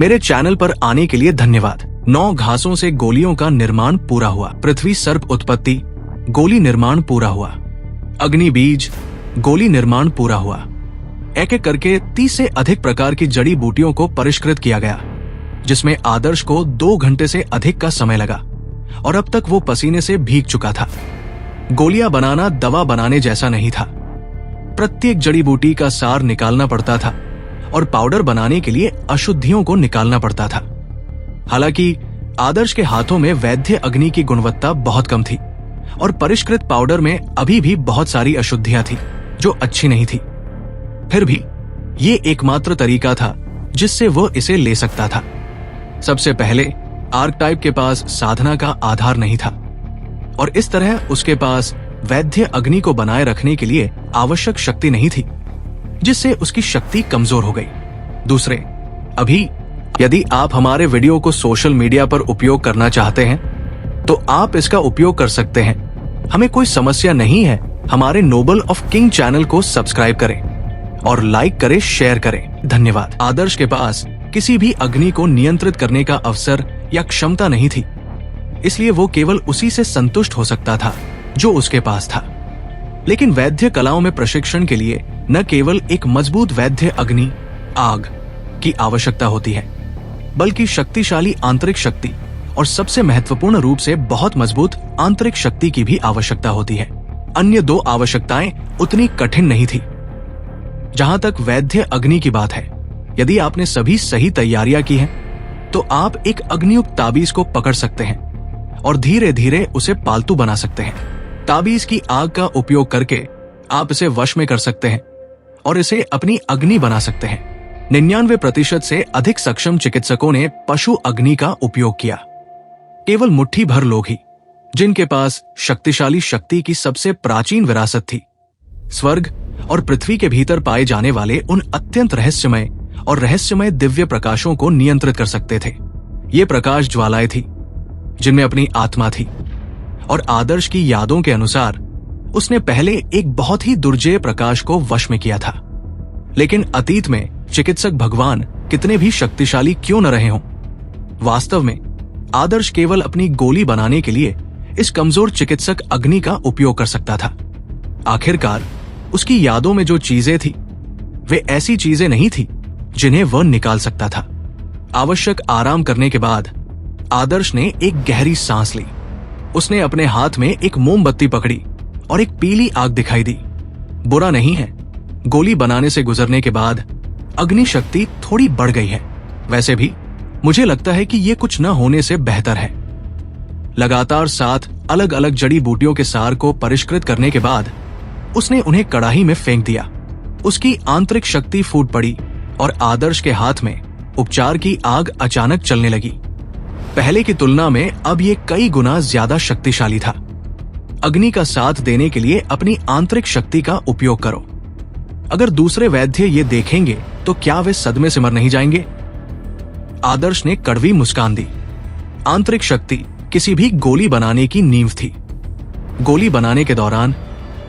मेरे चैनल पर आने के लिए धन्यवाद। 9 घासों से गोलियों का निर्माण पूरा हुआ। पृथ्वी सर्प उत्पत्ति, गोली निर्माण पूरा हुआ। अग्नि बीज, गोली निर्माण पूरा हुआ। एक एक करके 30 से अधिक प्रकार की जड़ी बूटियों को परिष्कृत किया गया, जिसमें आदर्श को 2 घंटे से अधिक का समय लगा और अब तक वो पसीने से भीग चुका था। गोलियां बनाना दवा बनाने जैसा नहीं था। प्रत्येक जड़ी बूटी का सार निकालना पड़ता था और पाउडर बनाने के लिए अशुद्धियों को निकालना पड़ता था। हालांकि आदर्श के हाथों में वैद्य अग्नि की गुणवत्ता बहुत कम थी और परिष्कृत पाउडर में अभी भी बहुत सारी अशुद्धियां थी जो अच्छी नहीं थी। फिर भी ये एकमात्र तरीका था जिससे वो इसे ले सकता था। सबसे पहले आर्कटाइप के पास साधना का आधार नहीं था और इस तरह उसके पास वैद्य अग्नि को बनाए रखने के लिए आवश्यक शक्ति नहीं थी, जिससे उसकी शक्ति कमजोर हो गई। दूसरे, अभी यदि आप हमारे वीडियो को सोशल मीडिया पर उपयोग करना चाहते हैं तो आप इसका उपयोग कर सकते हैं। हमें कोई समस्या नहीं है। हमारे नोबल ऑफ किंग चैनल को सब्सक्राइब करें और लाइक करें, शेयर करें। धन्यवाद। आदर्श के पास किसी भी अग्नि को नियंत्रित करने का अवसर या क्षमता नहीं थी, इसलिए वो केवल उसी से संतुष्ट हो सकता था जो उसके पास था। लेकिन वैद्य कलाओं में प्रशिक्षण के लिए न केवल एक मजबूत वैद्य अग्नि, आग की आवश्यकता होती है, बल्कि शक्तिशाली आंतरिक शक्ति और सबसे महत्वपूर्ण रूप से बहुत मजबूत आंतरिक शक्ति की भी आवश्यकता होती है। अन्य 2 आवश्यकताएं उतनी कठिन नहीं थी। जहां तक वैद्य अग्नि की बात है, यदि आपने सभी सही तैयारियां की हैं, तो आप एक अग्नियुक्त ताबीज को पकड़ सकते हैं और धीरे धीरे उसे पालतू बना सकते हैं। ताबीज की आग का उपयोग करके आप इसे वश में कर सकते हैं और इसे अपनी अग्नि बना सकते हैं। 99% से अधिक सक्षम चिकित्सकों ने पशु अग्नि का उपयोग किया। केवल मुट्ठी भर लोग ही, जिनके पास शक्तिशाली शक्ति की सबसे प्राचीन विरासत थी, स्वर्ग और पृथ्वी के भीतर पाए जाने वाले उन अत्यंत रहस्यमय दिव्य प्रकाशों को नियंत्रित कर सकते थे। ये प्रकाश ज्वालाएं थी जिनमें अपनी आत्मा थी और आदर्श की यादों के अनुसार उसने पहले एक बहुत ही दुर्जेय प्रकाश को वश में किया था। लेकिन अतीत में चिकित्सक भगवान कितने भी शक्तिशाली क्यों न रहे हों, वास्तव में आदर्श केवल अपनी गोली बनाने के लिए इस कमजोर चिकित्सक अग्नि का उपयोग कर सकता था। आखिरकार उसकी यादों में जो चीजें थी वे ऐसी चीजें नहीं थी जिन्हें वह निकाल सकता था। आवश्यक आराम करने के बाद आदर्श ने एक गहरी सांस ली। उसने अपने हाथ में एक मोमबत्ती पकड़ी और एक पीली आग दिखाई दी। बुरा नहीं है, गोली बनाने से गुजरने के बाद अग्नि शक्ति थोड़ी बढ़ गई है। वैसे भी मुझे लगता है कि ये कुछ न होने से बेहतर है। लगातार 7 अलग अलग जड़ी बूटियों के सार को परिष्कृत करने के बाद उसने उन्हें कड़ाही में फेंक दिया। उसकी आंतरिक शक्ति फूट पड़ी और आदर्श के हाथ में उपचार की आग अचानक चलने लगी। पहले की तुलना में अब ये कई गुना ज्यादा शक्तिशाली था। अग्नि का साथ देने के लिए अपनी आंतरिक शक्ति का उपयोग करो। अगर दूसरे वैद्य ये देखेंगे तो क्या वे सदमे से मर नहीं जाएंगे? आदर्श ने कड़वी मुस्कान दी। आंतरिक शक्ति किसी भी गोली बनाने की नींव थी। गोली बनाने के दौरान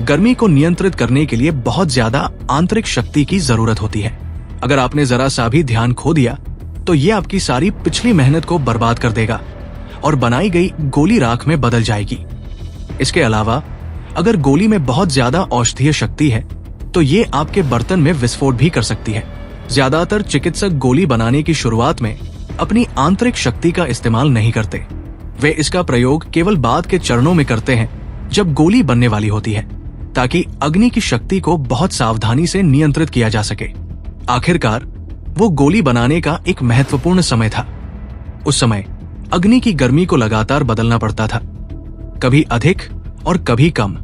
गर्मी को नियंत्रित करने के लिए बहुत ज्यादा आंतरिक शक्ति की जरूरत होती है। अगर आपने जरा सा भी ध्यान खो दिया तो ये आपकी सारी पिछली मेहनत को बर्बाद कर देगा और बनाई गई गोली राख में बदल जाएगी। इसके अलावा अगर गोली में बहुत ज्यादा औषधीय शक्ति है तो ये आपके बर्तन में विस्फोट भी कर सकती है। ज्यादातर चिकित्सक गोली बनाने की शुरुआत में अपनी आंतरिक शक्ति का इस्तेमाल नहीं करते। वे इसका प्रयोग केवल बाद के चरणों में करते हैं जब गोली बनने वाली होती है, ताकि अग्नि की शक्ति को बहुत सावधानी से नियंत्रित किया जा सके। आखिरकार वो गोली बनाने का एक महत्वपूर्ण समय था। उस समय अग्नि की गर्मी को लगातार बदलना पड़ता था, कभी अधिक और कभी कम,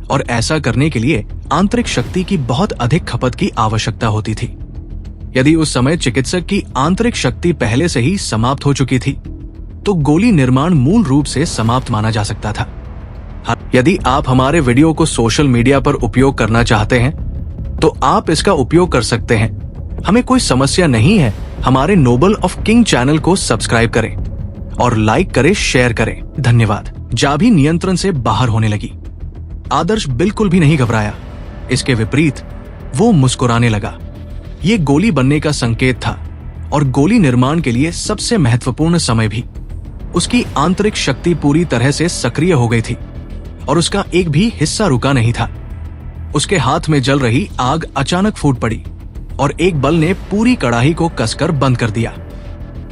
और ऐसा करने के लिए आंतरिक शक्ति की बहुत अधिक खपत की आवश्यकता होती थी। यदि उस समय चिकित्सक की आंतरिक शक्ति पहले से ही समाप्त हो चुकी थी तो गोली निर्माण मूल रूप से समाप्त माना जा सकता था। यदि आप हमारे वीडियो को सोशल मीडिया पर उपयोग करना चाहते हैं तो आप इसका उपयोग कर सकते हैं। हमें कोई समस्या नहीं है। हमारे नोबल ऑफ किंग चैनल को सब्सक्राइब करें और लाइक करें, शेयर करें। धन्यवाद। जाभी नियंत्रण से बाहर होने लगी। आदर्श बिल्कुल भी नहीं घबराया। इसके विपरीत वो मुस्कुराने लगा। ये गोली बनने का संकेत था और गोली निर्माण के लिए सबसे महत्वपूर्ण समय भी। उसकी आंतरिक शक्ति पूरी तरह से सक्रिय हो गई थी और उसका एक भी हिस्सा रुका नहीं था। उसके हाथ में जल रही आग अचानक फूट पड़ी और एक बल ने पूरी कड़ाही को कसकर बंद कर दिया।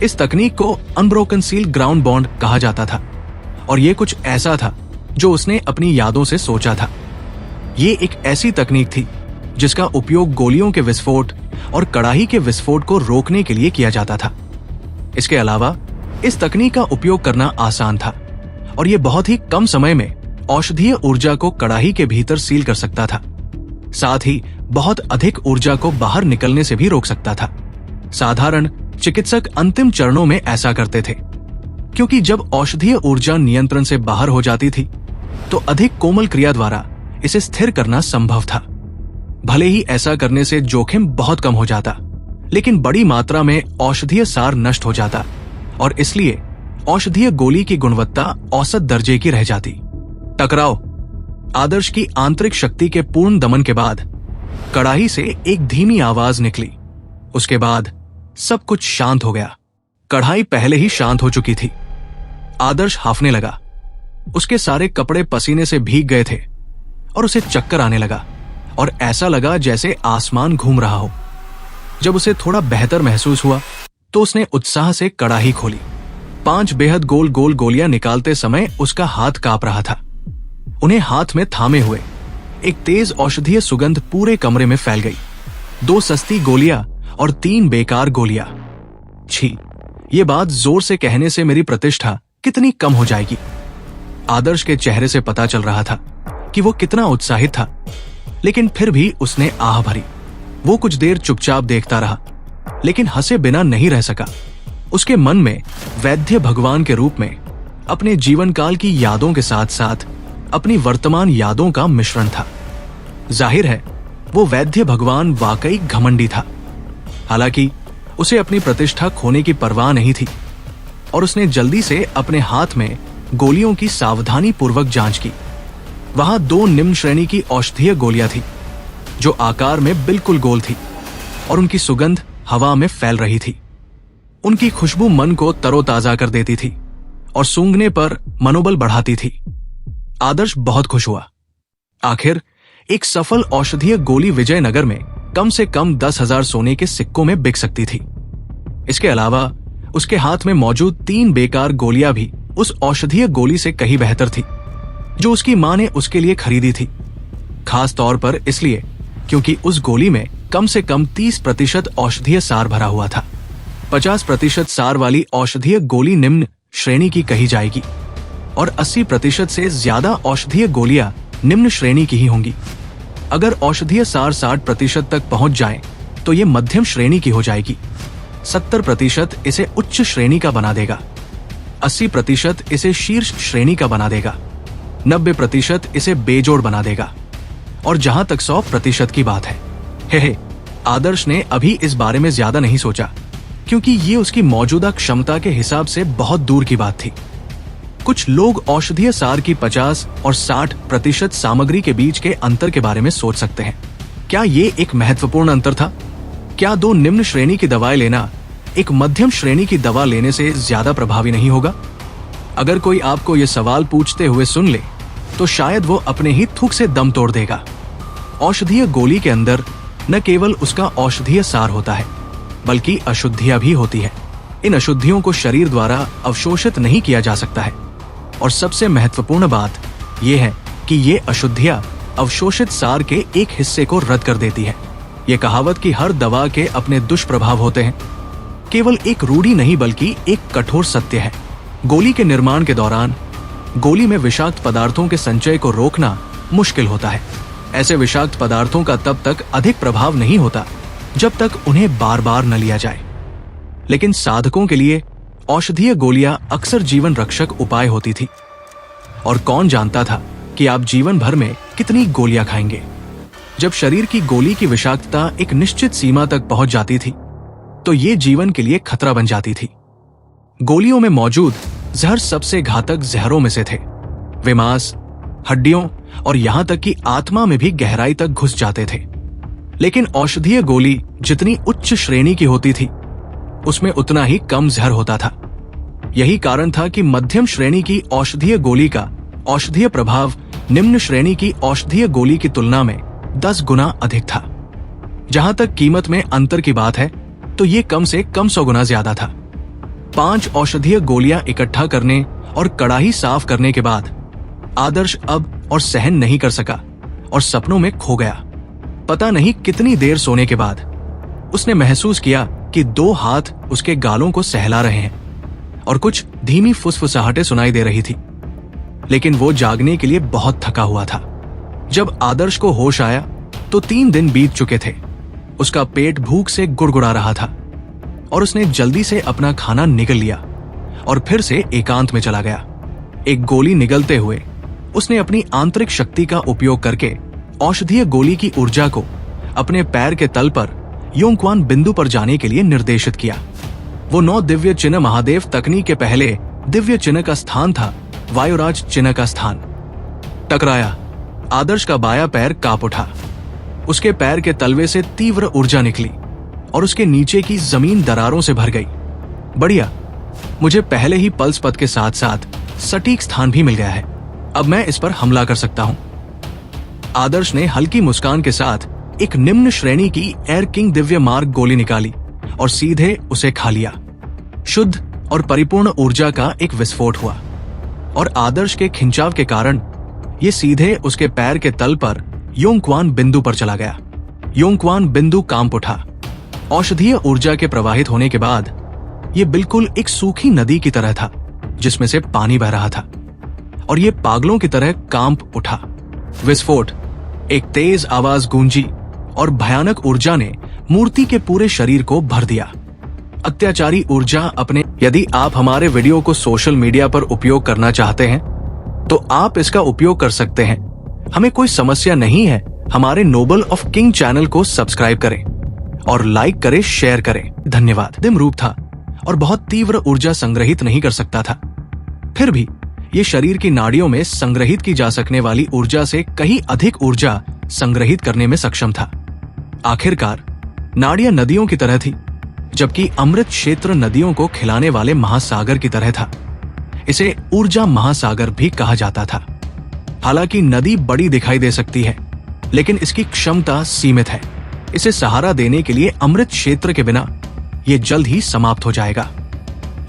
इस तकनीक को अनब्रोकन सील ग्राउंड बॉन्ड कहा जाता था और ये कुछ ऐसा था जो उसने अपनी यादों से सोचा था। ये एक ऐसी तकनीक थी जिसका उपयोग गोलियों के विस्फोट और कड़ाही के विस्फोट को रोकने के लिए किया जाता था। इसके अलावा इस तकनीक का उपयोग करना आसान था और ये बहुत ही कम समय में औषधीय ऊर्जा को कड़ाही के भीतर सील कर सकता था। साथ ही बहुत अधिक ऊर्जा को बाहर निकलने से भी रोक सकता था। साधारण चिकित्सक अंतिम चरणों में ऐसा करते थे, क्योंकि जब औषधीय ऊर्जा नियंत्रण से बाहर हो जाती थी तो अधिक कोमल क्रिया द्वारा इसे स्थिर करना संभव था। भले ही ऐसा करने से जोखिम बहुत कम हो जाता, लेकिन बड़ी मात्रा में औषधीय सार नष्ट हो जाता और इसलिए औषधीय गोली की गुणवत्ता औसत दर्जे की रह जाती। टकराव। आदर्श की आंतरिक शक्ति के पूर्ण दमन के बाद कड़ाही से एक धीमी आवाज निकली। उसके बाद सब कुछ शांत हो गया। कढ़ाई पहले ही शांत हो चुकी थी। आदर्श हांफने लगा। उसके सारे कपड़े पसीने से भीग गए थे और उसे चक्कर आने लगा और ऐसा लगा जैसे आसमान घूम रहा हो। जब उसे थोड़ा बेहतर महसूस हुआ तो उसने उत्साह से कड़ाही खोली। 5 बेहद गोल गोल गोलियां निकालते समय उसका हाथ कांप रहा था। उन्हें हाथ में थामे हुए एक तेज औषधीय सुगंध पूरे कमरे में फैल गई। 2 सस्ती गोलियां और 3 बेकार गोलियां। छी, ये बात जोर से कहने से मेरी प्रतिष्ठा कितनी कम हो जाएगी। आदर्श के चेहरे से पता चल रहा था कि वो कितना उत्साहित था, लेकिन फिर भी उसने आह भरी। वो कुछ देर चुपचाप देखता रहा, लेकिन हंसे बिना नहीं रह सका। उसके मन में वैद्य भगवान के रूप में अपने जीवन काल की यादों के साथ साथ अपनी वर्तमान यादों का मिश्रण था। जाहिर है वो वैद्य भगवान वाकई घमंडी था। हालांकि उसे अपनी प्रतिष्ठा खोने की परवाह नहीं थी और उसने जल्दी से अपने हाथ में गोलियों की सावधानी पूर्वक जांच की। वहां 2 निम्न श्रेणी की औषधीय गोलियां थी जो आकार में बिल्कुल गोल थी और उनकी सुगंध हवा में फैल रही थी। उनकी खुशबू मन को तरोताजा कर देती थी और सूंघने पर मनोबल बढ़ाती थी। आदर्श बहुत खुश हुआ। आखिर एक सफल औषधीय गोली विजयनगर में कम से कम 10,000 सोने के सिक्कों में बिक सकती थी। इसके अलावा उसके हाथ में मौजूद 3 बेकार गोलियां भी उस औषधीय गोली से कहीं बेहतर थी जो उसकी मां ने उसके लिए खरीदी थी। खास तौर पर इसलिए क्योंकि उस गोली में कम से कम 30% औषधीय सार भरा हुआ था। 50% सार वाली औषधीय गोली निम्न श्रेणी की कही जाएगी और 80% से ज्यादा औषधीय गोलियां निम्न श्रेणी की ही होंगी। अगर औषधीय सार 60% तक पहुंच जाए तो ये मध्यम श्रेणी की हो जाएगी। 70% इसे उच्च श्रेणी का बना देगा। 80% इसे शीर्ष श्रेणी का बना देगा। 90% इसे बेजोड़ बना देगा और जहां तक 100% की बात है, हे आदर्श ने अभी इस बारे में ज्यादा नहीं सोचा, क्योंकि ये उसकी मौजूदा क्षमता के हिसाब से बहुत दूर की बात थी। कुछ लोग औषधीय सार की 50 और 60% सामग्री के बीच के अंतर के बारे में सोच सकते हैं। क्या ये एक महत्वपूर्ण अंतर था? क्या 2 निम्न श्रेणी की दवाएं लेना एक मध्यम श्रेणी की दवा लेने से ज्यादा प्रभावी नहीं होगा? अगर कोई आपको ये सवाल पूछते हुए सुन ले तो शायद वो अपने ही थूक से दम तोड़ देगा। औषधीय गोली के अंदर न केवल उसका औषधीय सार होता है, बल्कि अशुद्धियां भी होती है। इन अशुद्धियों को शरीर द्वारा अवशोषित नहीं किया जा सकता है और सबसे महत्वपूर्ण बात यह है कि ये अशुद्धियां अवशोषित सार के एक हिस्से को रद्द कर देती है। ये कहावत कि हर दवा के अपने दुष्प्रभाव होते हैं केवल एक रूढ़ी नहीं बल्कि एक कठोर सत्य है। गोली के निर्माण के दौरान गोली में विषाक्त पदार्थों के संचय को रोकना मुश्किल होता है। ऐसे विषाक्त पदार्थों का तब तक अधिक प्रभाव नहीं होता जब तक उन्हें बार बार न लिया जाए। लेकिन साधकों के लिए औषधीय गोलियां अक्सर जीवन रक्षक उपाय होती थी और कौन जानता था कि आप जीवन भर में कितनी गोलियां खाएंगे। जब शरीर की गोली की विषाक्तता एक निश्चित सीमा तक पहुंच जाती थी तो ये जीवन के लिए खतरा बन जाती थी। गोलियों में मौजूद जहर सबसे घातक जहरों में से थे। वे मांस, हड्डियों और यहां तक कि आत्मा में भी गहराई तक घुस जाते थे। लेकिन औषधीय गोली जितनी उच्च श्रेणी की होती थी उसमें उतना ही कम जहर होता था। यही कारण था कि मध्यम श्रेणी की औषधीय गोली का औषधीय प्रभाव निम्न श्रेणी की औषधीय गोली की तुलना में 10 गुना अधिक था। जहां तक कीमत में अंतर की बात है तो ये कम से कम 100 गुना ज्यादा था। 5 औषधीय गोलियां इकट्ठा करने और कड़ाही साफ करने के बाद आदर्श अब और सहन नहीं कर सका और सपनों में खो गया। पता नहीं कितनी देर सोने के बाद उसने महसूस किया कि 2 हाथ उसके गालों को सहला रहे हैं और कुछ धीमी फुसफुसाहटें सुनाई दे रही थी, लेकिन वो जागने के लिए बहुत थका हुआ था। जब आदर्श को होश आया तो 3 दिन बीत चुके थे। उसका पेट भूख से गुड़गुड़ा रहा था और उसने जल्दी से अपना खाना निगल लिया और फिर से एकांत में चला गया। एक गोली निगलते हुए उसने अपनी आंतरिक शक्ति का उपयोग करके औषधीय गोली की ऊर्जा को अपने पैर के तल पर योंगक्वान बिंदु पर जाने के लिए निर्देशित किया। वो 9 दिव्य चिन्ह महादेव तकनीक के पहले दिव्य चिन्ह का स्थान था वायुराज चिन्ह का स्थान। टकराया। आदर्श का बायां पैर कांप उठा। उसके पैर के तलवे से तीव्र ऊर्जा निकली और उसके नीचे की जमीन दरारों से भर गई। बढ़िया, मुझे पहले ही पल्स पथ के साथ साथ सटीक स्थान भी मिल गया है। अब मैं इस पर हमला कर सकता हूं। आदर्श ने हल्की मुस्कान के साथ एक निम्न श्रेणी की एयर किंग दिव्य मार्ग गोली निकाली और सीधे उसे खा लिया। शुद्ध और परिपूर्ण ऊर्जा का एक विस्फोट हुआ और आदर्श के खिंचाव के कारण ये सीधे उसके पैर के तल पर योंगक्वान बिंदु पर चला गया। योंगक्वान बिंदु कांप उठा। औषधीय ऊर्जा के प्रवाहित होने के बाद ये बिल्कुल एक सूखी नदी की तरह था जिसमें से पानी बह रहा था और ये पागलों की तरह कांप उठा। विस्फोट, एक तेज आवाज गूंजी और भयानक ऊर्जा ने मूर्ति के पूरे शरीर को भर दिया। अत्याचारी ऊर्जा अपने यदि आप हमारे वीडियो को सोशल मीडिया पर उपयोग करना चाहते हैं तो आप इसका उपयोग कर सकते हैं। हमें कोई समस्या नहीं है। हमारे नोबल ऑफ किंग चैनल को सब्सक्राइब करें और लाइक करें, शेयर करें। धन्यवाद। दिम रूप था और बहुत तीव्र ऊर्जा संग्रहित नहीं कर सकता था। फिर भी ये शरीर की नाड़ियों में संग्रहित की जा सकने वाली ऊर्जा से कहीं अधिक ऊर्जा संग्रहित करने में सक्षम था। आखिरकार नाड़ियां नदियों की तरह थी, जबकि अमृत क्षेत्र नदियों को खिलाने वाले महासागर की तरह था। इसे ऊर्जा महासागर भी कहा जाता था। हालांकि नदी बड़ी दिखाई दे सकती है, लेकिन इसकी क्षमता सीमित है। इसे सहारा देने के लिए अमृत क्षेत्र के बिना यह जल्द ही समाप्त हो जाएगा।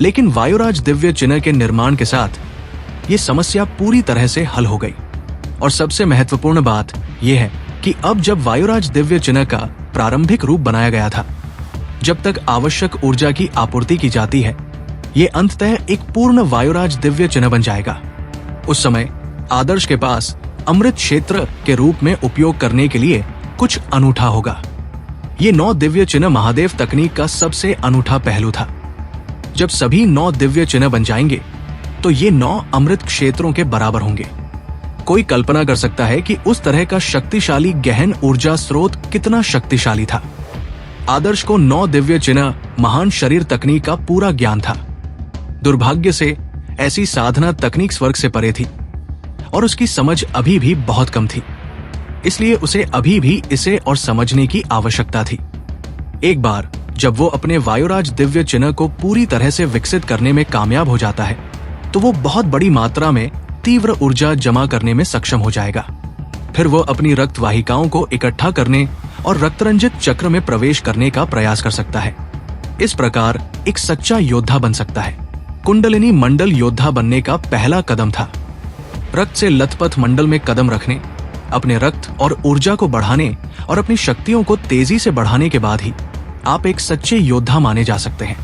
लेकिन वायुराज दिव्य चिन्ह के निर्माण के साथ ये समस्या पूरी तरह से हल हो गई। और सबसे महत्वपूर्ण बात यह है कि अब जब वायुराज दिव्य चिन्ह का प्रारंभिक रूप बनाया गया था, जब तक आवश्यक ऊर्जा की आपूर्ति की जाती है, ये अंततः एक पूर्ण वायुराज दिव्य चिन्ह बन जाएगा। उस समय आदर्श के पास अमृत क्षेत्र के रूप में उपयोग करने के लिए कुछ अनूठा होगा। ये 9 दिव्य चिन्ह महादेव तकनीक का सबसे अनूठा पहलू था। जब सभी 9 दिव्य चिन्ह बन जाएंगे तो ये 9 अमृत क्षेत्रों के बराबर होंगे। कोई कल्पना कर सकता है कि उस तरह का शक्तिशाली गहन ऊर्जा स्रोत कितना शक्तिशाली था। आदर्श को 9 दिव्य चिन्ह महान शरीर तकनीक का पूरा ज्ञान था। दुर्भाग्य से ऐसी साधना तकनीक स्वर्ग से परे थी और उसकी समझ अभी भी बहुत कम थी। इसलिए उसे अभी भी इसे और समझने की आवश्यकता थी। एक बार जब वो अपने वायुराज दिव्य चिन्ह को पूरी तरह से विकसित करने में कामयाब हो जाता है तो वो बहुत बड़ी मात्रा में तीव्र ऊर्जा जमा करने में सक्षम हो जाएगा। फिर वो अपनी रक्त वाहिकाओं को इकट्ठा करने और रक्तरंजित चक्र में प्रवेश करने का प्रयास कर सकता है। इस प्रकार एक सच्चा योद्धा बन सकता है। कुंडलिनी मंडल योद्धा बनने का पहला कदम था। रक्त से लथपथ मंडल में कदम रखने, अपने रक्त और ऊर्जा को बढ़ाने और अपनी शक्तियों को तेजी से बढ़ाने के बाद ही आप एक सच्चे योद्धा माने जा सकते हैं।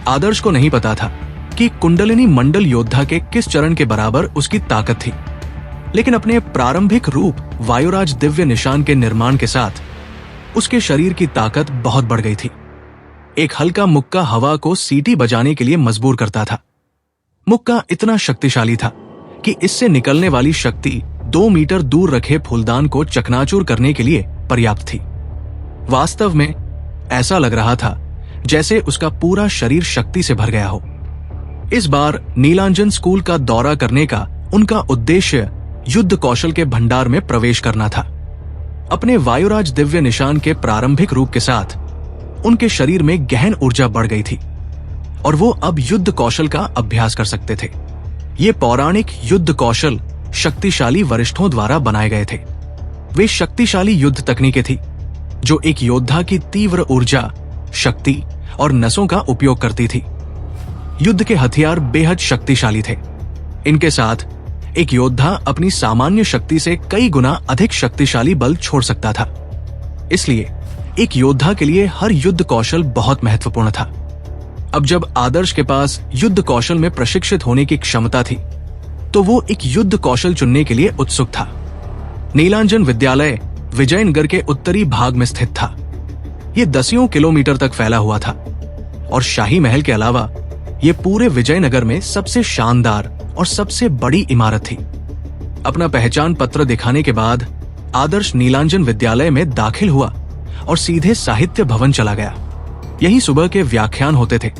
आदर्श को नहीं पता था कि कुंडलिनी मंडल योद्धा के किस चरण के बराबर उसकी ताकत थी, लेकिन अपने प्रारंभिक रूप वायुराज दिव्य निशान के निर्माण के साथ उसके शरीर की ताकत बहुत बढ़ गई थी। एक हल्का मुक्का हवा को सीटी बजाने के लिए मजबूर करता था। मुक्का इतना शक्तिशाली था कि इससे निकलने वाली शक्ति 2 मीटर दूर रखे फूलदान को चकनाचूर करने के लिए पर्याप्त थी। वास्तव में ऐसा लग रहा था जैसे उसका पूरा शरीर शक्ति से भर गया हो। इस बार नीलांजन स्कूल का दौरा करने का उनका उद्देश्य युद्ध कौशल के भंडार में प्रवेश करना था। अपने वायुराज दिव्य निशान के प्रारंभिक रूप के साथ उनके शरीर में गहन ऊर्जा बढ़ गई थी और वो अब युद्ध कौशल का अभ्यास कर सकते थे। ये पौराणिक युद्ध कौशल शक्तिशाली वरिष्ठों द्वारा बनाए गए थे। वे शक्तिशाली युद्ध तकनीकें थी जो एक योद्धा की तीव्र ऊर्जा, शक्ति और नसों का उपयोग करती थी। युद्ध के हथियार बेहद शक्तिशाली थे। इनके साथ एक योद्धा अपनी सामान्य शक्ति से कई गुना अधिक शक्तिशाली बल छोड़ सकता था। इसलिए एक योद्धा के लिए हर युद्ध कौशल बहुत महत्वपूर्ण था। अब जब आदर्श के पास युद्ध कौशल में प्रशिक्षित होने की क्षमता थी, तो वो एक युद्ध कौशल चुनने के लिए उत्सुक था। नीलांजन विद्यालय विजयनगर के उत्तरी भाग में स्थित था। ये दसियों किलोमीटर तक फैला हुआ था और शाही महल के अलावा ये पूरे विजयनगर में सबसे शानदार और सबसे बड़ी इमारत थी। अपना पहचान पत्र दिखाने के बाद आदर्श नीलांजन विद्यालय में दाखिल हुआ और सीधे साहित्य भवन चला गया। यहीं सुबह के व्याख्यान होते थे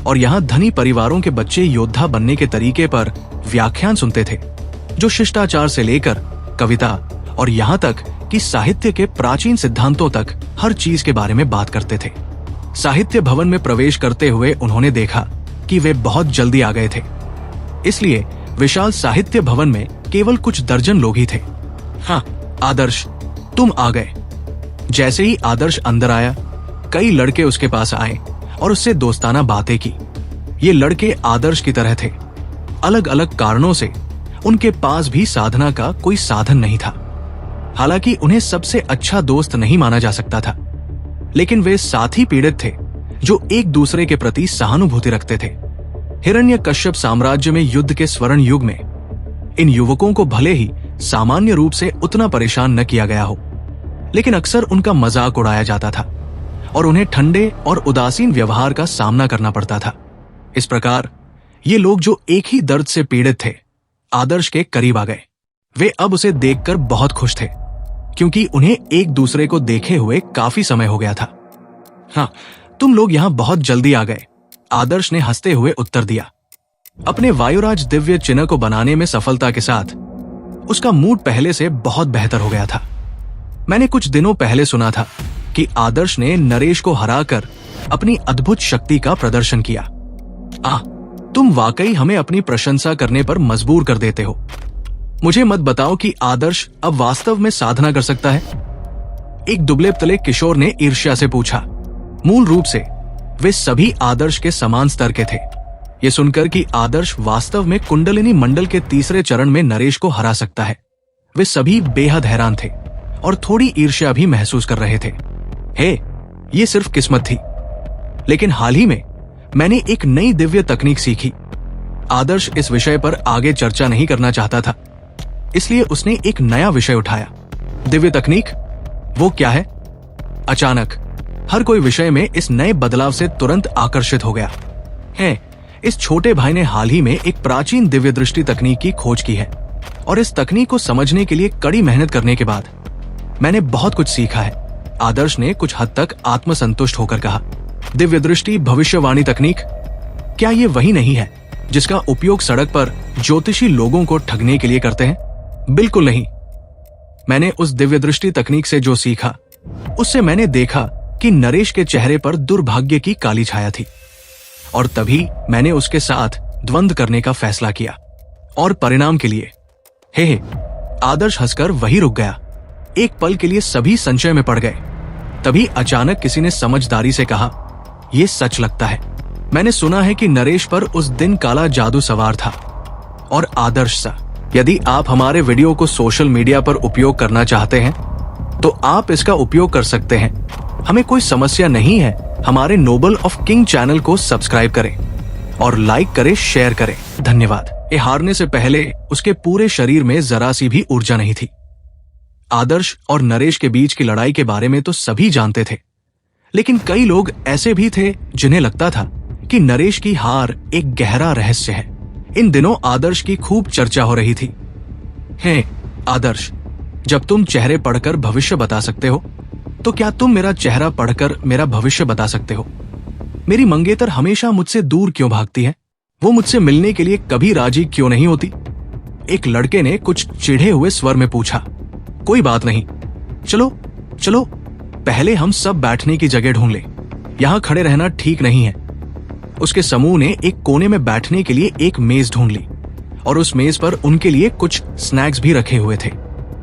और यहाँ धनी परिवारों के बच्चे योद्धा बनने के तरीके पर व्याख्यान सुनते थे, जो शिष्टाचार से लेकर कविता और यहाँ तक कि साहित्य के प्राचीन सिद्धांतों तक हर चीज के बारे में बात करते थे। साहित्य भवन में प्रवेश करते हुए उन्होंने देखा कि वे बहुत जल्दी आ गए थे, इसलिए विशाल साहित्य भवन में केवल कुछ दर्जन लोग ही थे। हाँ आदर्श, तुम आ गए। जैसे ही आदर्श अंदर आया, कई लड़के उसके पास आए और उससे दोस्ताना बातें की। ये लड़के आदर्श की तरह थे। अलग अलग कारणों से उनके पास भी साधना का कोई साधन नहीं था। हालांकि उन्हें सबसे अच्छा दोस्त नहीं माना जा सकता था, लेकिन वे साथी पीड़ित थे जो एक दूसरे के प्रति सहानुभूति रखते थे। हिरण्यकश्यप साम्राज्य में युद्ध के स्वर्ण युग में इन युवकों को भले ही सामान्य रूप से उतना परेशान न किया गया हो, लेकिन अक्सर उनका मजाक उड़ाया जाता था और उन्हें ठंडे और उदासीन व्यवहार का सामना करना पड़ता था। इस प्रकार ये लोग जो एक ही दर्द से पीड़ित थे, आदर्श के करीब आ गए। वे अब उसे देखकर बहुत खुश थे, क्योंकि उन्हें एक दूसरे को देखे हुए काफी समय हो गया था। हाँ, तुम लोग यहाँ बहुत जल्दी आ गए, आदर्श ने हंसते हुए उत्तर दिया। अपने वायुराज दिव्य चिन्ह को बनाने में सफलता के साथ उसका मूड पहले से बहुत बेहतर हो गया था। मैंने कुछ दिनों पहले सुना था कि आदर्श ने नरेश को हराकर अपनी अद्भुत शक्ति का प्रदर्शन किया। तुम वाकई हमें अपनी प्रशंसा करने पर मजबूर कर देते हो। मुझे मत बताओ कि आदर्श अब वास्तव में साधना कर सकता है? एक दुबले पतले किशोर ने ईर्ष्या से पूछा। मूल रूप से वे सभी आदर्श के समान स्तर के थे। ये सुनकर कि आदर्श वास्तव में कुंडलिनी मंडल के तीसरे चरण में नरेश को हरा सकता है, वे सभी बेहद हैरान थे और थोड़ी ईर्ष्या भी महसूस कर रहे थे। ये सिर्फ किस्मत थी। लेकिन हाल ही में मैंने एक नई दिव्य तकनीक सीखी। आदर्श इस विषय पर आगे चर्चा नहीं करना चाहता था, इसलिए उसने एक नया विषय उठाया। दिव्य तकनीक? वो क्या है? अचानक हर कोई विषय में इस नए बदलाव से तुरंत आकर्षित हो गया। इस छोटे भाई ने हाल ही में एक प्राचीन दिव्य दृष्टि तकनीक की खोज की है और इस तकनीक को समझने के लिए कड़ी मेहनत करने के बाद मैंने बहुत कुछ सीखा है, आदर्श ने कुछ हद तक आत्मसंतुष्ट होकर कहा। दिव्य दृष्टि भविष्यवाणी तकनीक? क्या ये वही नहीं है जिसका उपयोग सड़क पर ज्योतिषी लोगों को ठगने के लिए करते हैं? बिल्कुल नहीं। मैंने उस दिव्य दृष्टि तकनीक से जो सीखा, उससे मैंने देखा कि नरेश के चेहरे पर दुर्भाग्य की काली छाया थी और तभी मैंने उसके साथ द्वंद्व करने का फैसला किया और परिणाम के लिए आदर्श हंसकर वहीं रुक गया। एक पल के लिए सभी संशय में पड़ गए। तभी अचानक किसी ने समझदारी से कहा, यह सच लगता है। मैंने सुना है कि नरेश पर उस दिन काला जादू सवार था और आदर्श सा। यदि आप हमारे वीडियो को सोशल मीडिया पर उपयोग करना चाहते हैं तो आप इसका उपयोग कर सकते हैं, हमें कोई समस्या नहीं है। हमारे नोबल ऑफ किंग चैनल को सब्सक्राइब करें और लाइक करें, शेयर करें। धन्यवाद। ये हारने से पहले उसके पूरे शरीर में जरा सी भी ऊर्जा नहीं थी। आदर्श और नरेश के बीच की लड़ाई के बारे में तो सभी जानते थे, लेकिन कई लोग ऐसे भी थे जिन्हें लगता था कि नरेश की हार एक गहरा रहस्य है। इन दिनों आदर्श की खूब चर्चा हो रही थी। आदर्श, जब तुम चेहरे पढ़कर भविष्य बता सकते हो, तो क्या तुम मेरा चेहरा पढ़कर मेरा भविष्य बता सकते हो? मेरी मंगेतर हमेशा मुझसे दूर क्यों भागती है? वो मुझसे मिलने के लिए कभी राजी क्यों नहीं होती? एक लड़के ने कुछ चिढ़े हुए स्वर में पूछा। कोई बात नहीं, चलो चलो पहले हम सब बैठने की जगह ढूंढ ले, यहाँ खड़े रहना ठीक नहीं है। उसके समूह ने एक कोने में बैठने के लिए एक मेज ढूंढ ली और उस मेज पर उनके लिए कुछ स्नैक्स भी रखे हुए थे।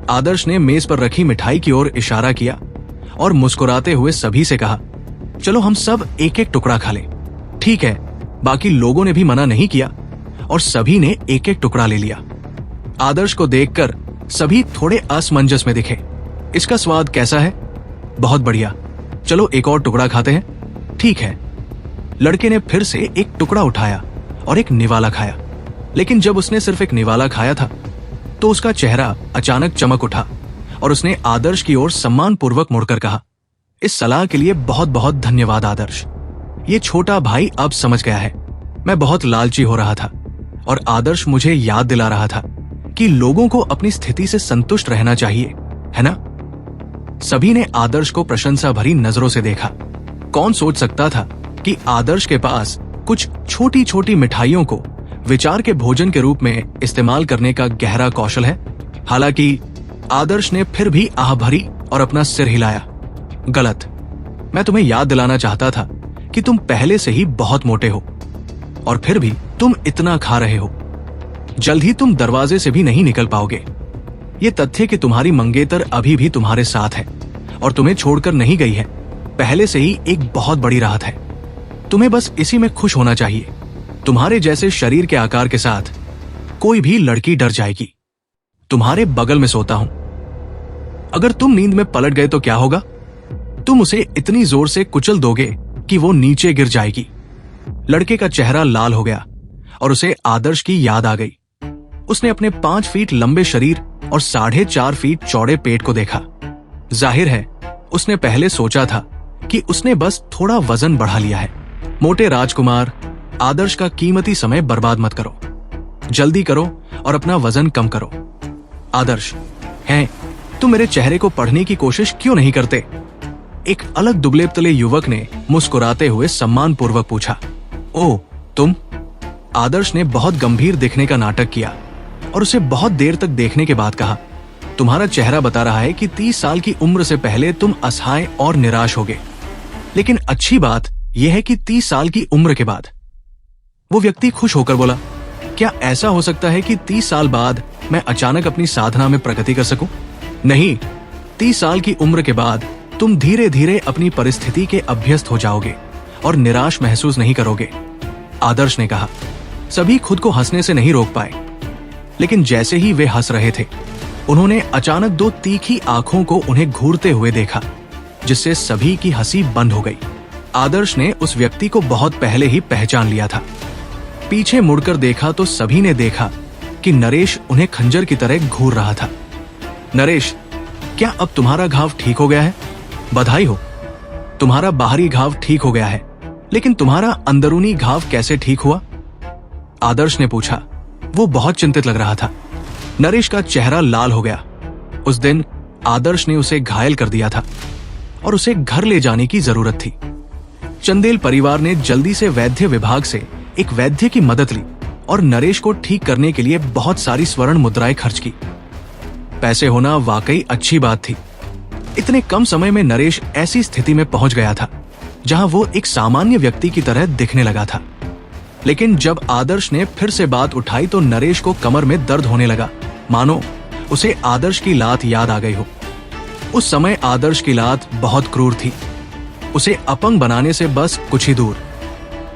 आदर्श ने मेज पर रखी मिठाई की ओर इशारा किया और मुस्कुराते हुए सभी से कहा, चलो हम सब एक एक टुकड़ा खा लें। ठीक है। बाकी लोगों ने भी मना नहीं किया और सभी ने एक एक टुकड़ा ले लिया। आदर्श को देखकर सभी थोड़े असमंजस में दिखे। इसका स्वाद कैसा है? बहुत बढ़िया, चलो एक और टुकड़ा खाते हैं। ठीक है। लड़के ने फिर से एक टुकड़ा उठाया और एक निवाला खाया, लेकिन जब उसने सिर्फ एक निवाला खाया था तो उसका चेहरा अचानक चमक उठा और उसने आदर्श की ओर सम्मानपूर्वक मुड़कर कहा, इस सलाह के लिए बहुत बहुत धन्यवाद आदर्श। ये छोटा भाई अब समझ गया है। मैं बहुत लालची हो रहा था और आदर्श मुझे याद दिला रहा था कि लोगों को अपनी स्थिति से संतुष्ट रहना चाहिए, है ना? सभी ने आदर्श को प्रशंसा भरी नजरों से देखा। कौन सोच सकता था कि आदर्श के पास कुछ छोटी छोटी मिठाइयों को विचार के भोजन के रूप में इस्तेमाल करने का गहरा कौशल है। हालांकि आदर्श ने फिर भी आह भरी और अपना सिर हिलाया। गलत। मैं तुम्हें याद दिलाना चाहता था कि तुम पहले से ही बहुत मोटे हो और फिर भी तुम इतना खा रहे हो। जल्द ही तुम दरवाजे से भी नहीं निकल पाओगे। ये तथ्य कि तुम्हारी मंगेतर अभी भी तुम्हारे साथ है और तुम्हें छोड़कर नहीं गई है, पहले से ही एक बहुत बड़ी राहत है। तुम्हें बस इसी में खुश होना चाहिए। तुम्हारे जैसे शरीर के आकार के साथ कोई भी लड़की डर जाएगी। तुम्हारे बगल में सोता हूं। अगर तुम नींद में पलट गए तो क्या होगा? तुम उसे इतनी जोर से कुचल दोगे कि वो नीचे गिर जाएगी। लड़के का चेहरा लाल हो गया और उसे आदर्श की याद आ गई। उसने अपने 5 फीट लंबे शरीर और 4.5 फीट चौड़े पेट को देखा। जाहिर है उसने पहले सोचा था कि उसने बस थोड़ा वजन बढ़ा लिया है। मोटे राजकुमार, आदर्श का कीमती समय बर्बाद मत करो। जल्दी करो और अपना वजन कम करो। आदर्श, हैं, तुम मेरे चेहरे को पढ़ने की कोशिश क्यों नहीं करते? एक अलग दुबले पतले युवक ने मुस्कुराते हुए सम्मानपूर्वक पूछा। ओह, तुम? आदर्श ने बहुत गंभीर दिखने का नाटक किया और उसे बहुत देर तक देखने के बाद कहा, तुम्हारा चेहरा बता रहा है कि 30 साल की उम्र से पहले तुम असहाय और निराश होगे, लेकिन अच्छी बात यह है कि 30 साल की उम्र के बाद। वो व्यक्ति खुश होकर बोला, क्या ऐसा हो सकता है कि 30 साल बाद मैं अचानक अपनी साधना में प्रगति कर सकूं? नहीं, 30 साल की उम्र के बाद तुम धीरे धीरे अपनी परिस्थिति के अभ्यस्त हो जाओगे और निराश महसूस नहीं करोगे। आदर्श ने कहा। सभी खुद को हंसने से नहीं रोक पाए, लेकिन जैसे ही वे हंस रहे थे उन्होंने अचानक 2 तीखी आंखों को उन्हें घूरते हुए देखा, जिससे सभी की हंसी बंद हो गई। आदर्श ने उस व्यक्ति को बहुत पहले ही पहचान लिया था। पीछे मुड़कर देखा तो सभी ने देखा कि नरेश उन्हें खंजर की तरह घूर रहा था। नरेश, क्या अब तुम्हारा घाव ठीक हो गया है? बधाई हो, तुम्हारा बाहरी घाव ठीक हो गया है, लेकिन तुम्हारा अंदरूनी घाव कैसे ठीक हुआ? आदर्श ने पूछा। वो बहुत चिंतित लग रहा था। नरेश का चेहरा लाल हो गया। उस दिन आदर्श ने उसे घायल कर दिया था और उसे घर ले जाने की जरूरत थी। चंदेल परिवार ने जल्दी से वैद्य विभाग से एक वैद्य की मदद ली और नरेश को ठीक करने के लिए बहुत सारी स्वर्ण मुद्राएं खर्च की। पैसे होना वाकई अच्छी बात थी। इतने कम समय में नरेश ऐसी स्थिति में पहुंच गया था जहां वो एक सामान्य व्यक्ति की तरह दिखने लगा था। लेकिन जब आदर्श ने फिर से बात उठाई तो नरेश को कमर में दर्द होने लगा, मानो उसे आदर्श की लात याद आ गई हो। उस समय आदर्श की लात बहुत क्रूर थी, उसे अपंग बनाने से बस कुछ ही दूर।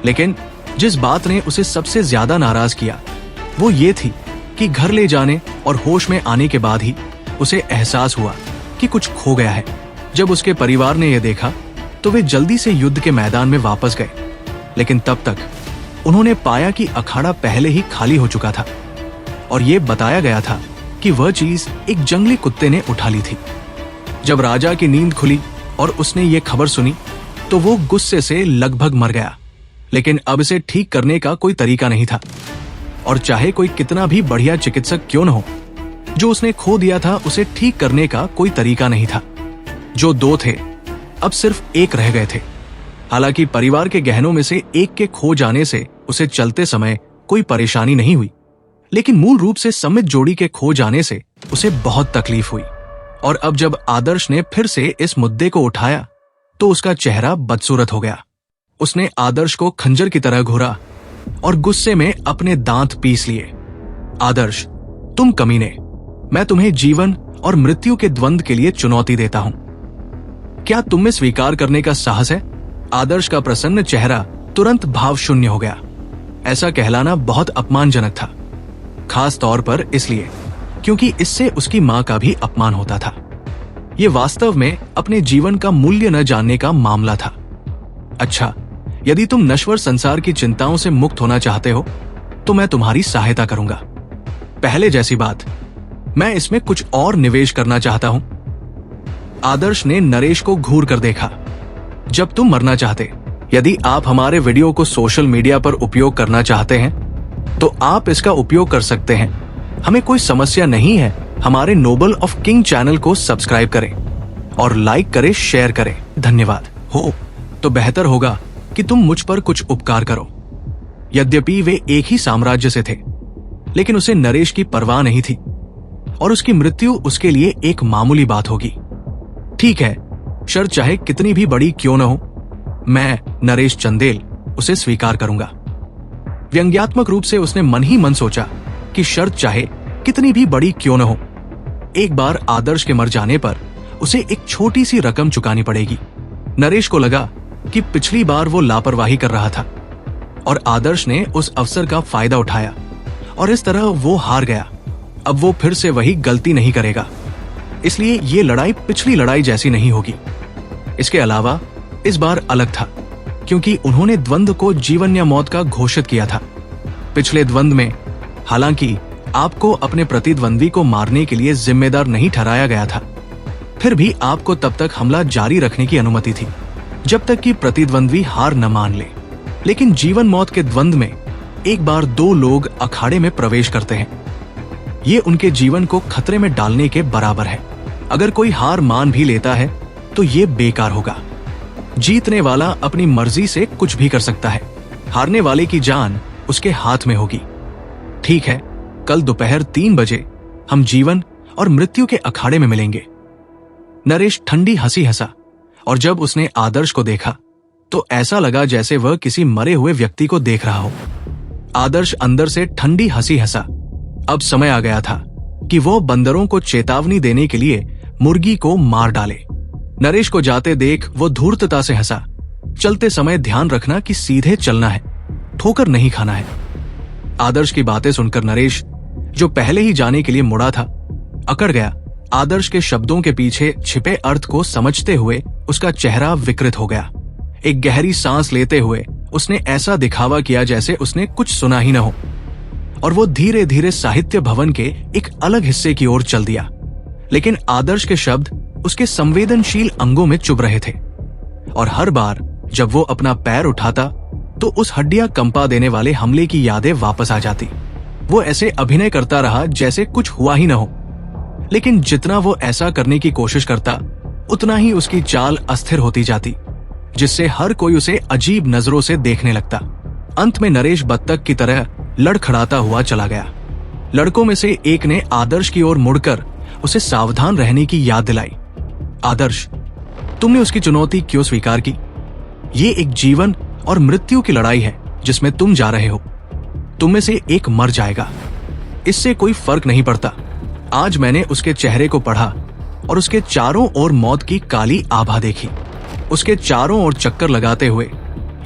लेकिन जिस बात ने उसे सबसे ज्यादा नाराज किया वो ये थी कि घर ले जाने और होश में आने के बाद ही उसे एहसास हुआ कि कुछ खो गया है। जब उसके परिवार ने यह देखा तो वे जल्दी से युद्ध के मैदान में वापस गए, लेकिन तब तक उन्होंने पाया कि अखाड़ा पहले ही खाली हो चुका था और ये बताया गया था कि वह चीज एक जंगली कुत्ते ने उठा ली थी। जब राजा की नींद खुली और उसने ये खबर सुनी तो वो गुस्से से लगभग मर गया, लेकिन अब इसे ठीक करने का कोई तरीका नहीं था। और चाहे कोई कितना भी बढ़िया चिकित्सक क्यों न हो, जो उसने खो दिया था उसे ठीक करने का कोई तरीका नहीं था। जो 2 थे अब सिर्फ 1 रह गए थे। हालांकि परिवार के गहनों में से एक के खो जाने से उसे चलते समय कोई परेशानी नहीं हुई, लेकिन मूल रूप से सम्मित जोड़ी के खो जाने से उसे बहुत तकलीफ हुई। और अब जब आदर्श ने फिर से इस मुद्दे को उठाया तो उसका चेहरा बदसूरत हो गया। उसने आदर्श को खंजर की तरह घूरा और गुस्से में अपने दांत पीस लिए। आदर्श, तुम कमीने, मैं तुम्हें जीवन और मृत्यु के द्वंद्व के लिए चुनौती देता हूं। क्या तुम में स्वीकार करने का साहस है? आदर्श का प्रसन्न चेहरा तुरंत भाव शून्य हो गया। ऐसा कहलाना बहुत अपमानजनक था, खास तौर पर इसलिए क्योंकि इससे उसकी मां का भी अपमान होता था। ये वास्तव में अपने जीवन का मूल्य न जानने का मामला था। अच्छा, यदि तुम नश्वर संसार की चिंताओं से मुक्त होना चाहते हो तो मैं तुम्हारी सहायता करूंगा। पहले जैसी बात, मैं इसमें कुछ और निवेश करना चाहता हूं। आदर्श ने नरेश को घूर कर देखा। जब तुम मरना चाहते, यदि आप हमारे वीडियो को सोशल मीडिया पर उपयोग करना चाहते हैं तो आप इसका उपयोग कर सकते हैं। हमें कोई समस्या नहीं है। हमारे नोबल ऑफ किंग चैनल को सब्सक्राइब करें और लाइक करें, शेयर करें। धन्यवाद। हो तो बेहतर होगा कि तुम मुझ पर कुछ उपकार करो। यद्यपि वे एक ही साम्राज्य से थे, लेकिन उसे नरेश की परवाह नहीं थी और उसकी मृत्यु उसके लिए एक मामूली बात होगी। ठीक है, शर्त चाहे कितनी भी बड़ी क्यों न हो, मैं नरेश चंदेल उसे स्वीकार करूंगा। व्यंग्यात्मक रूप से उसने मन ही मन सोचा कि शर्त चाहे कितनी भी बड़ी क्यों न हो, एक बार आदर्श के मर जाने पर उसे एक छोटी सी रकम चुकानी पड़ेगी। नरेश को लगा कि पिछली बार वो लापरवाही कर रहा था और आदर्श ने उस अवसर का फायदा उठाया और इस तरह वो हार गया। अब वो फिर से वही गलती नहीं करेगा, इसलिए ये लड़ाई पिछली लड़ाई जैसी नहीं होगी। इसके अलावा इस बार अलग था, क्योंकि उन्होंने द्वंद्व को जीवन या मौत का घोषित किया था। पिछले द्वंद्व में हालांकि आपको अपने प्रतिद्वंद्वी को मारने के लिए जिम्मेदार नहीं ठहराया गया था, फिर भी आपको तब तक हमला जारी रखने की अनुमति थी जब तक कि प्रतिद्वंद्वी हार न मान ले। लेकिन जीवन मौत के द्वंद्व में एक बार दो लोग अखाड़े में प्रवेश करते हैं। ये उनके जीवन को खतरे में डालने के बराबर है। अगर कोई हार मान भी लेता है तो ये बेकार होगा। जीतने वाला अपनी मर्जी से कुछ भी कर सकता है, हारने वाले की जान उसके हाथ में होगी। ठीक है, कल दोपहर 3 बजे हम जीवन और मृत्यु के अखाड़े में मिलेंगे। नरेश ठंडी हंसी हंसा और जब उसने आदर्श को देखा तो ऐसा लगा जैसे वह किसी मरे हुए व्यक्ति को देख रहा हो। आदर्श अंदर से ठंडी हंसी हंसा। अब समय आ गया था कि वो बंदरों को चेतावनी देने के लिए मुर्गी को मार डाले। नरेश को जाते देख वो धूर्तता से हंसा। चलते समय ध्यान रखना कि सीधे चलना है, ठोकर नहीं खाना है। आदर्श की बातें सुनकर नरेश, जो पहले ही जाने के लिए मुड़ा था, अकड़ गया। आदर्श के शब्दों के पीछे छिपे अर्थ को समझते हुए उसका चेहरा विकृत हो गया। एक गहरी सांस लेते हुए उसने ऐसा दिखावा किया जैसे उसने कुछ सुना ही न हो, और वो धीरे धीरे साहित्य भवन के एक अलग हिस्से की ओर चल दिया। लेकिन आदर्श के शब्द उसके संवेदनशील अंगों में चुभ रहे थे, और हर बार जब वो अपना पैर उठाता तो उस हड्डियां कंपा देने वाले हमले की यादें वापस आ जाती। वो ऐसे अभिनय करता रहा जैसे कुछ हुआ ही न हो, लेकिन जितना वो ऐसा करने की कोशिश करता उतना ही उसकी चाल अस्थिर होती जाती, जिससे हर कोई उसे अजीब नजरों से देखने लगता। अंत में नरेश बत्तख की तरह लड़खड़ाता हुआ चला गया। लड़कों में से एक ने आदर्श की ओर मुड़कर उसे सावधान रहने की याद दिलाई। आदर्श, तुमने उसकी चुनौती क्यों स्वीकार की? ये एक जीवन और मृत्यु की लड़ाई है जिसमें तुम जा रहे हो। तुम में से एक मर जाएगा, इससे कोई फर्क नहीं पड़ता। आज मैंने उसके चेहरे को पढ़ा और उसके चारों ओर मौत की काली आभा देखी। उसके चारों ओर चक्कर लगाते हुए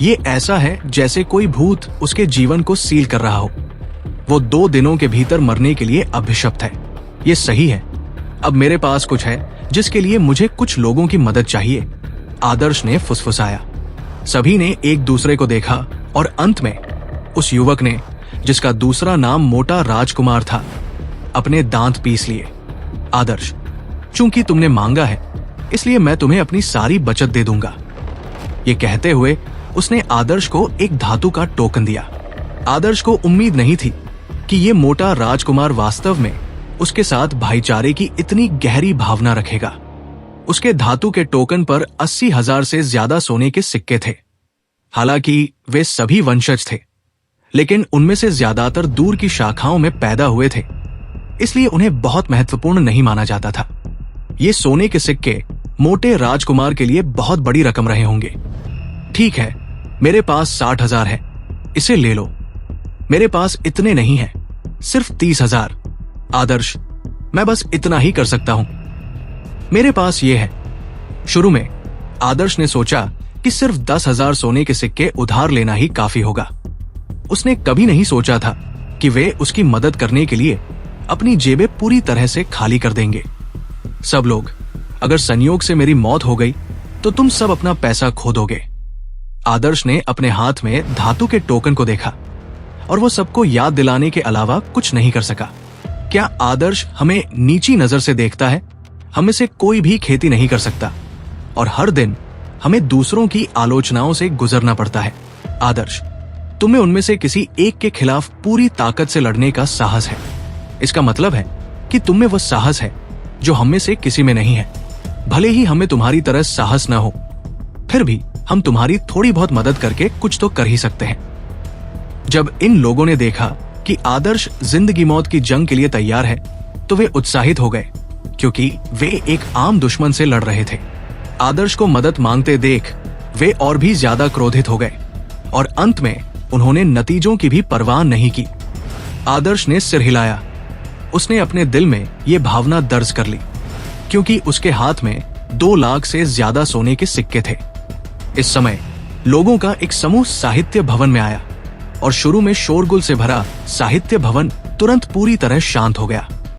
ये ऐसा है जैसे कोई भूत उसके जीवन को सील कर रहा हो। वो 2 दिनों के भीतर मरने के लिए अभिशप्त है। ये सही है। अब मेरे पास कुछ है जिसके लिए मुझे कुछ लोगों की मदद चाहिए। आदर्श ने फुसफुसाया। सभी ने एक दूसरे को देखा और अंत में उस युवक ने, जिसका दूसरा नाम मोटा राजकुमार था, अपने दांत पीस लिए। आदर्श, चूंकि तुमने मांगा है इसलिए मैं तुम्हें अपनी सारी बचत दे दूंगा। ये कहते हुए उसने आदर्श को एक धातु का टोकन दिया। आदर्श को उम्मीद नहीं थी कि ये मोटा राजकुमार वास्तव में उसके साथ भाईचारे की इतनी गहरी भावना रखेगा। उसके धातु के टोकन पर 80,000 से ज्यादा सोने के सिक्के थे। हालांकि वे सभी वंशज थे, लेकिन उनमें से ज्यादातर दूर की शाखाओं में पैदा हुए थे, इसलिए उन्हें बहुत महत्वपूर्ण नहीं माना जाता था। ये सोने के सिक्के मोटे राजकुमार के लिए बहुत बड़ी रकम रहे होंगे। ठीक है, मेरे पास 60,000 है, इसे ले लो। मेरे पास इतने नहीं है, सिर्फ 30,000। आदर्श, मैं बस इतना ही कर सकता हूं, मेरे पास ये है। शुरू में आदर्श ने सोचा कि सिर्फ 10,000 सोने के सिक्के उधार लेना ही काफी होगा। उसने कभी नहीं सोचा था कि वे उसकी मदद करने के लिए अपनी जेबें पूरी तरह से खाली कर देंगे। सब लोग, अगर संयोग से मेरी मौत हो गई तो तुम सब अपना पैसा खो दोगे। आदर्श ने अपने हाथ में धातु के टोकन को देखा और वो सबको याद दिलाने के अलावा कुछ नहीं कर सका। क्या आदर्श हमें नीची नजर से देखता है? हमें से कोई भी खेती नहीं कर सकता और हर दिन हमें दूसरों की आलोचनाओं से गुजरना पड़ता है। आदर्श, तुम्हें उनमें से किसी एक के खिलाफ पूरी ताकत से लड़ने का साहस है। इसका मतलब है कि तुम में वह साहस है जो हम में से किसी में नहीं है। भले ही हमें तुम्हारी तरह साहस न हो, फिर भी हम तुम्हारी थोड़ी बहुत मदद करके कुछ तो कर ही सकते हैं। जब इन लोगों ने देखा कि आदर्श जिंदगी मौत की जंग के लिए तैयार है तो वे उत्साहित हो गए, क्योंकि वे एक आम दुश्मन से लड़ रहे थे। आदर्श को मदद मांगते देख वे और भी ज्यादा क्रोधित हो गए और अंत में उन्होंने नतीजों की भी परवाह नहीं की। आदर्श ने सिर हिलाया। उसने अपने दिल में ये भावना दर्ज कर ली, क्योंकि उसके हाथ में 2 लाख से ज्यादा सोने के सिक्के थे। इस समय लोगों का एक समूह साहित्य भवन में आया और शुरू में शोरगुल से भरा साहित्य भवन तुरंत पूरी तरह शांत हो गया।